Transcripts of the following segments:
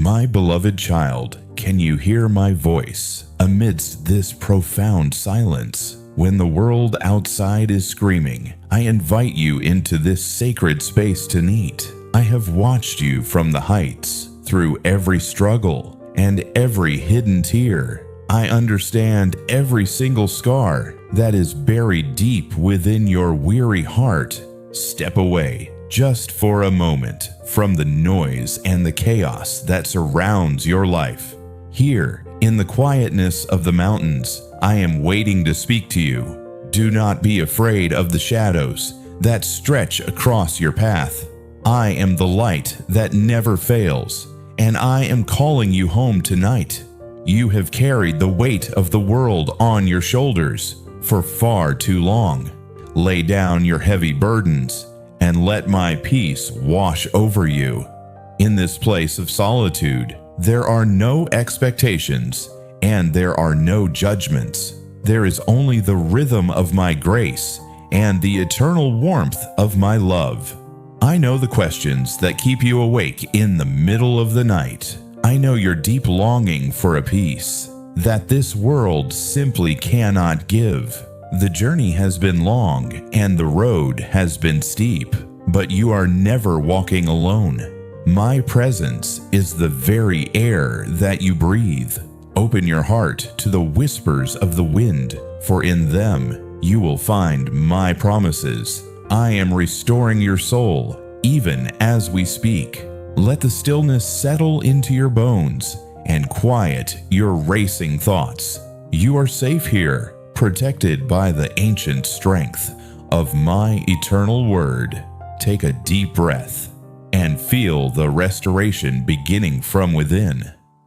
My beloved child, can you hear my voice amidst this profound silence? When the world outside is screaming, I invite you into this sacred space to meet. I have watched you from the heights, through every struggle and every hidden tear. I understand every single scar that is buried deep within your weary heart. Step away, just for a moment, from the noise and the chaos that surrounds your life. Here, in the quietness of the mountains, I am waiting to speak to you. Do not be afraid of the shadows that stretch across your path. I am the light that never fails, and I am calling you home tonight. You have carried the weight of the world on your shoulders for far too long. Lay down your heavy burdens and let my peace wash over you. In this place of solitude, there are no expectations and there are no judgments. There is only the rhythm of my grace and the eternal warmth of my love. I know the questions that keep you awake in the middle of the night. I know your deep longing for a peace that this world simply cannot give. The journey has been long and the road has been steep, but you are never walking alone. My presence is the very air that you breathe. Open your heart to the whispers of the wind, for in them you will find my promises. I am restoring your soul, even as we speak. Let the stillness settle into your bones and quiet your racing thoughts. You are safe here, protected by the ancient strength of my eternal word. Take a deep breath and feel the restoration beginning from within.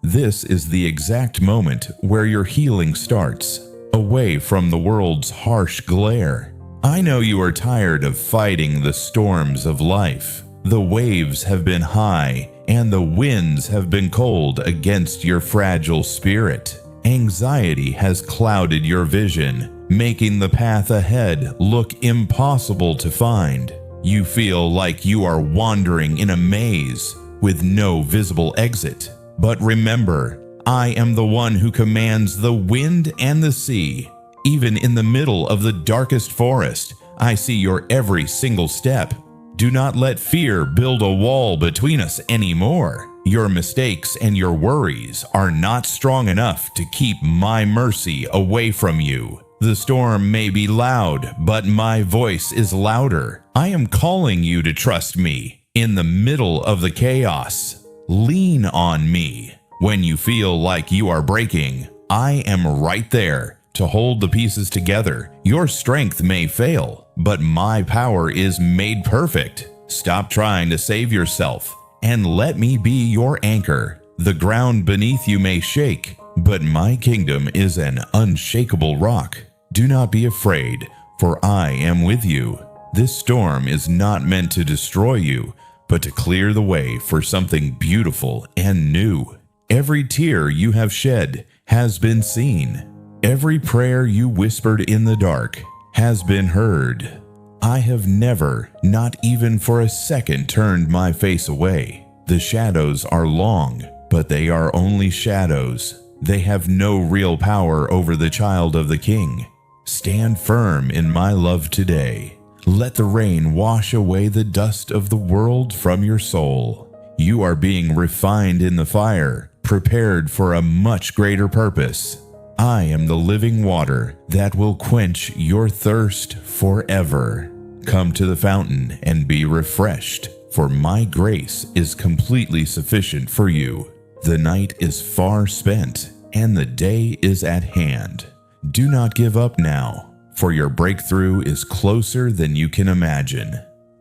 This is the exact moment where your healing starts, away from the world's harsh glare. I know you are tired of fighting the storms of life. The waves have been high and the winds have been cold against your fragile spirit. Anxiety has clouded your vision, making the path ahead look impossible to find. You feel like you are wandering in a maze with no visible exit. But remember, I am the one who commands the wind and the sea. Even in the middle of the darkest forest, I see your every single step. Do not let fear build a wall between us anymore. Your mistakes and your worries are not strong enough to keep my mercy away from you. The storm may be loud, but my voice is louder. I am calling you to trust me in the middle of the chaos. Lean on me. When you feel like you are breaking, I am right there to hold the pieces together. Your strength may fail, but my power is made perfect. Stop trying to save yourself and let me be your anchor. The ground beneath you may shake, but my kingdom is an unshakable rock. Do not be afraid, for I am with you. This storm is not meant to destroy you, but to clear the way for something beautiful and new. Every tear you have shed has been seen. Every prayer you whispered in the dark has been heard. I have never, not even for a second, turned my face away. The shadows are long, but they are only shadows. They have no real power over the child of the King. Stand firm in my love today. Let the rain wash away the dust of the world from your soul. You are being refined in the fire, prepared for a much greater purpose. I am the living water that will quench your thirst forever. Come to the fountain and be refreshed, for my grace is completely sufficient for you. The night is far spent, and the day is at hand. Do not give up now, for your breakthrough is closer than you can imagine.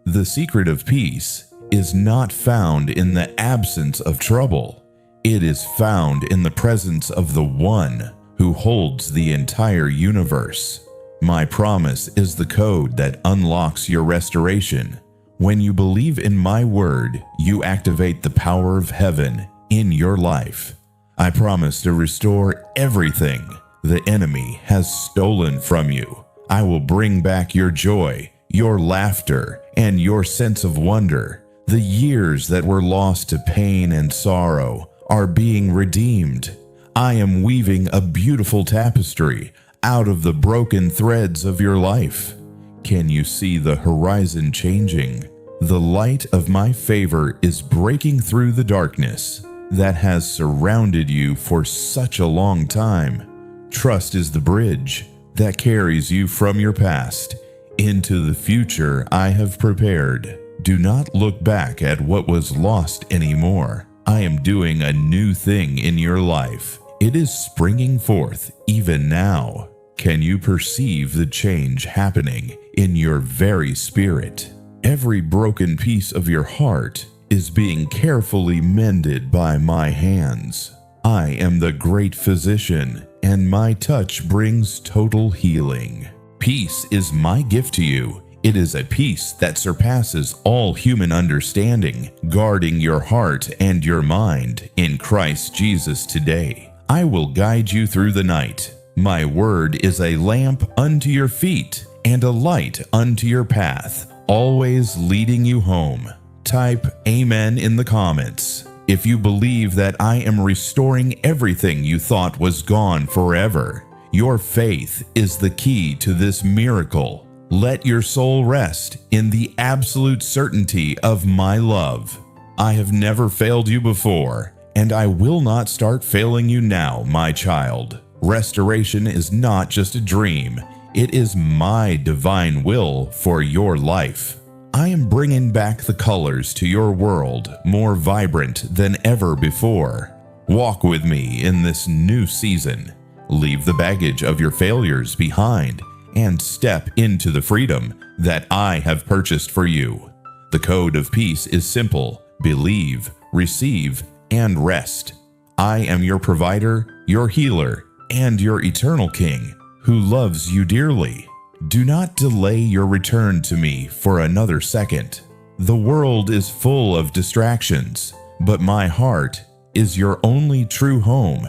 The secret of peace is not found in the absence of trouble. It is found in the presence of the One who holds the entire universe. My promise is the code that unlocks your restoration. When you believe in my word, you activate the power of heaven in your life. I promise to restore everything the enemy has stolen from you. I will bring back your joy, your laughter, and your sense of wonder. The years that were lost to pain and sorrow are being redeemed. I am weaving a beautiful tapestry out of the broken threads of your life. Can you see the horizon changing? The light of my favor is breaking through the darkness that has surrounded you for such a long time. Trust is the bridge that carries you from your past into the future I have prepared. Do not look back at what was lost anymore. I am doing a new thing in your life. It is springing forth even now. Can you perceive the change happening in your very spirit? Every broken piece of your heart is being carefully mended by my hands. I am the great physician, and my touch brings total healing. Peace is my gift to you. It is a peace that surpasses all human understanding, guarding your heart and your mind in Christ Jesus today. I will guide you through the night. My word is a lamp unto your feet and a light unto your path, always leading you home. Type Amen in the comments if you believe that I am restoring everything you thought was gone forever. Your faith is the key to this miracle. Let your soul rest in the absolute certainty of my love. I have never failed you before, and I will not start failing you now, my child. Restoration is not just a dream. It is my divine will for your life. I am bringing back the colors to your world more vibrant than ever before. Walk with me in this new season. Leave the baggage of your failures behind and step into the freedom that I have purchased for you. The code of peace is simple: believe, receive, and rest. I am your provider, your healer, and your eternal King who loves you dearly. Do not delay your return to me for another second. The world is full of distractions, but my heart is your only true home.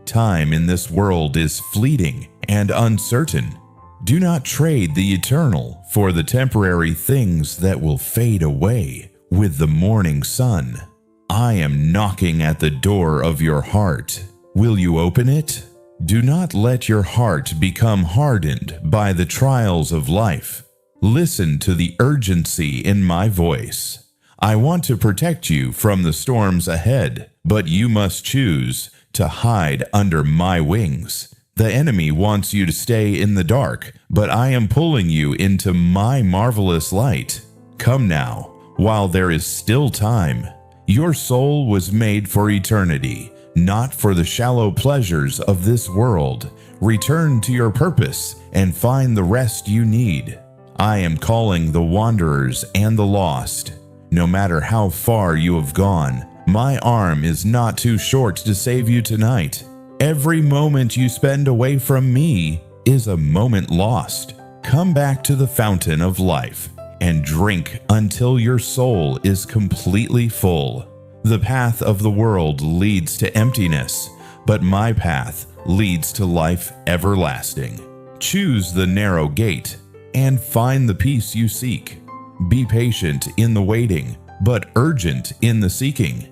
Time in this world is fleeting and uncertain. Do not trade the eternal for the temporary things that will fade away with the morning sun. I am knocking at the door of your heart. Will you open it? Do not let your heart become hardened by the trials of life. Listen to the urgency in my voice. I want to protect you from the storms ahead, but you must choose to hide under my wings. The enemy wants you to stay in the dark, but I am pulling you into my marvelous light. Come now, while there is still time. Your soul was made for eternity, not for the shallow pleasures of this world. Return to your purpose and find the rest you need. I am calling the wanderers and the lost. No matter how far you have gone, my arm is not too short to save you tonight. Every moment you spend away from me is a moment lost. Come back to the fountain of life and drink until your soul is completely full. The path of the world leads to emptiness, but my path leads to life everlasting. Choose the narrow gate and find the peace you seek. Be patient in the waiting, but urgent in the seeking.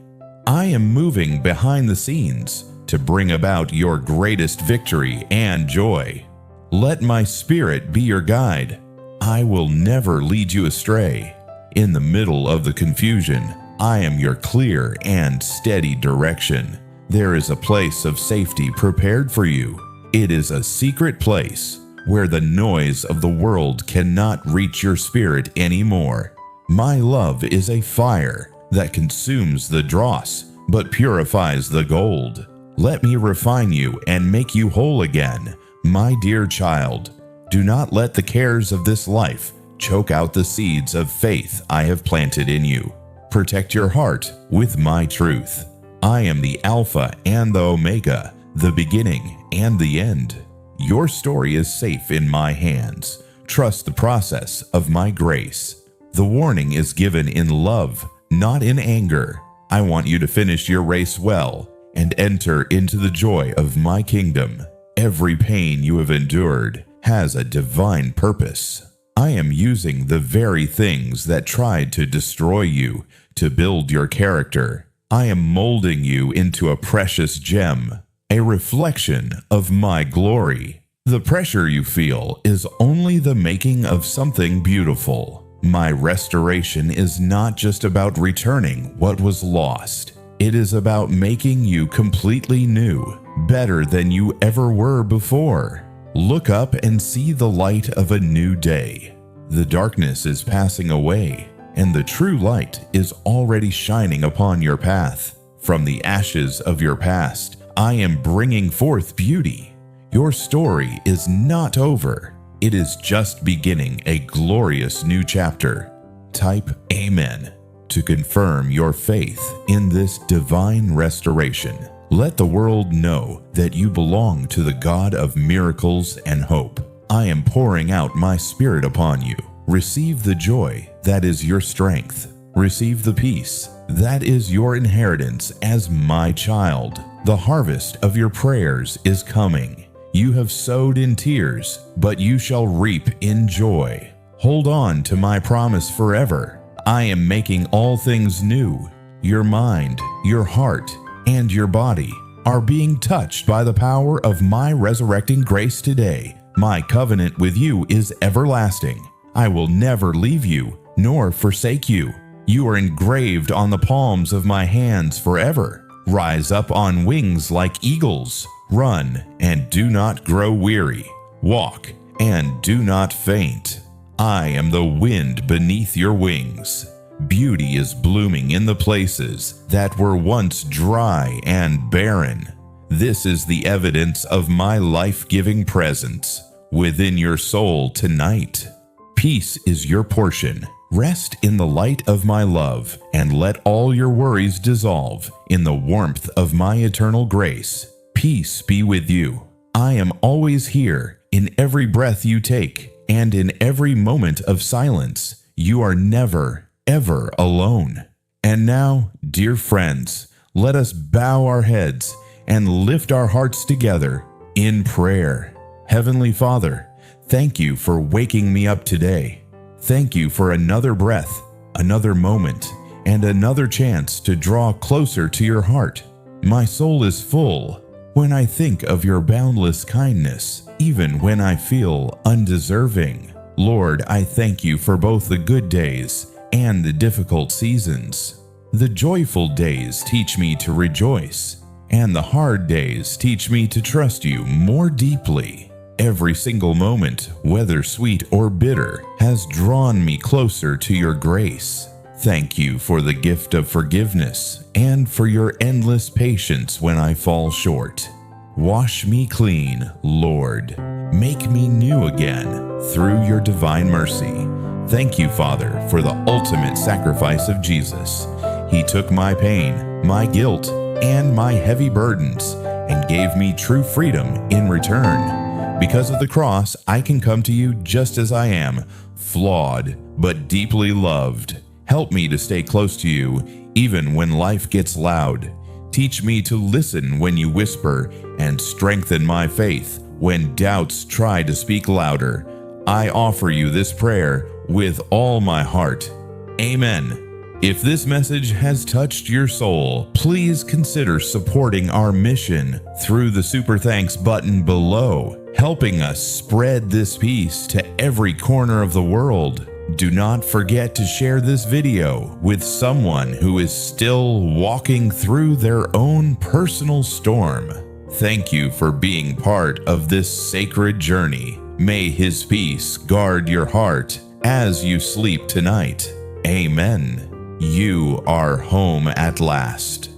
I am moving behind the scenes to bring about your greatest victory and joy. Let my spirit be your guide. I will never lead you astray. In the middle of the confusion, I am your clear and steady direction. There is a place of safety prepared for you. It is a secret place where the noise of the world cannot reach your spirit anymore. My love is a fire that consumes the dross but purifies the gold. Let me refine you and make you whole again. My dear child, do not let the cares of this life choke out the seeds of faith I have planted in you. Protect your heart with my truth. I am the Alpha and the Omega, the beginning and the end. Your story is safe in my hands. Trust the process of my grace. The warning is given in love, not in anger. I want you to finish your race well and enter into the joy of my kingdom. Every pain you have endured has a divine purpose. I am using the very things that tried to destroy you to build your character. I am molding you into a precious gem, a reflection of my glory. The pressure you feel is only the making of something beautiful. My restoration is not just about returning what was lost. It is about making you completely new, better than you ever were before. Look up and see the light of a new day. The darkness is passing away, and the true light is already shining upon your path. From the ashes of your past, I am bringing forth beauty. Your story is not over. It is just beginning a glorious new chapter. Type Amen to confirm your faith in this divine restoration. Let the world know that you belong to the God of miracles and hope. I am pouring out my Spirit upon you. Receive the joy that is your strength. Receive the peace that is your inheritance as my child. The harvest of your prayers is coming. You have sowed in tears, but you shall reap in joy. Hold on to my promise forever. I am making all things new. Your mind, your heart, and your body are being touched by the power of my resurrecting grace today. My covenant with you is everlasting. I will never leave you nor forsake you. You are engraved on the palms of my hands forever. Rise up on wings like eagles. Run and do not grow weary. Walk and do not faint. I am the wind beneath your wings. Beauty is blooming in the places that were once dry and barren. This is the evidence of my life-giving presence within your soul tonight. Peace is your portion. Rest in the light of my love and let all your worries dissolve in the warmth of my eternal grace. Peace be with you. I am always here in every breath you take and in every moment of silence. You are never, ever alone. And now, dear friends, let us bow our heads and lift our hearts together in prayer. Heavenly Father, thank you for waking me up today. Thank you for another breath, another moment, and another chance to draw closer to your heart. My soul is full when I think of your boundless kindness, even when I feel undeserving. Lord, I thank you for both the good days and the difficult seasons. The joyful days teach me to rejoice, and the hard days teach me to trust you more deeply. Every single moment, whether sweet or bitter, has drawn me closer to your grace. Thank you for the gift of forgiveness and for your endless patience when I fall short. Wash me clean, Lord. Make me new again through your divine mercy. Thank you, Father, for the ultimate sacrifice of Jesus. He took my pain, my guilt, and my heavy burdens and gave me true freedom in return. Because of the cross, I can come to you just as I am, flawed but deeply loved. Help me to stay close to you even when life gets loud. Teach me to listen when you whisper and strengthen my faith when doubts try to speak louder. I offer you this prayer with all my heart. Amen. If this message has touched your soul, please consider supporting our mission through the Super Thanks button below, helping us spread this peace to every corner of the world. Do not forget to share this video with someone who is still walking through their own personal storm. Thank you for being part of this sacred journey. May His peace guard your heart as you sleep tonight. Amen. You are home at last.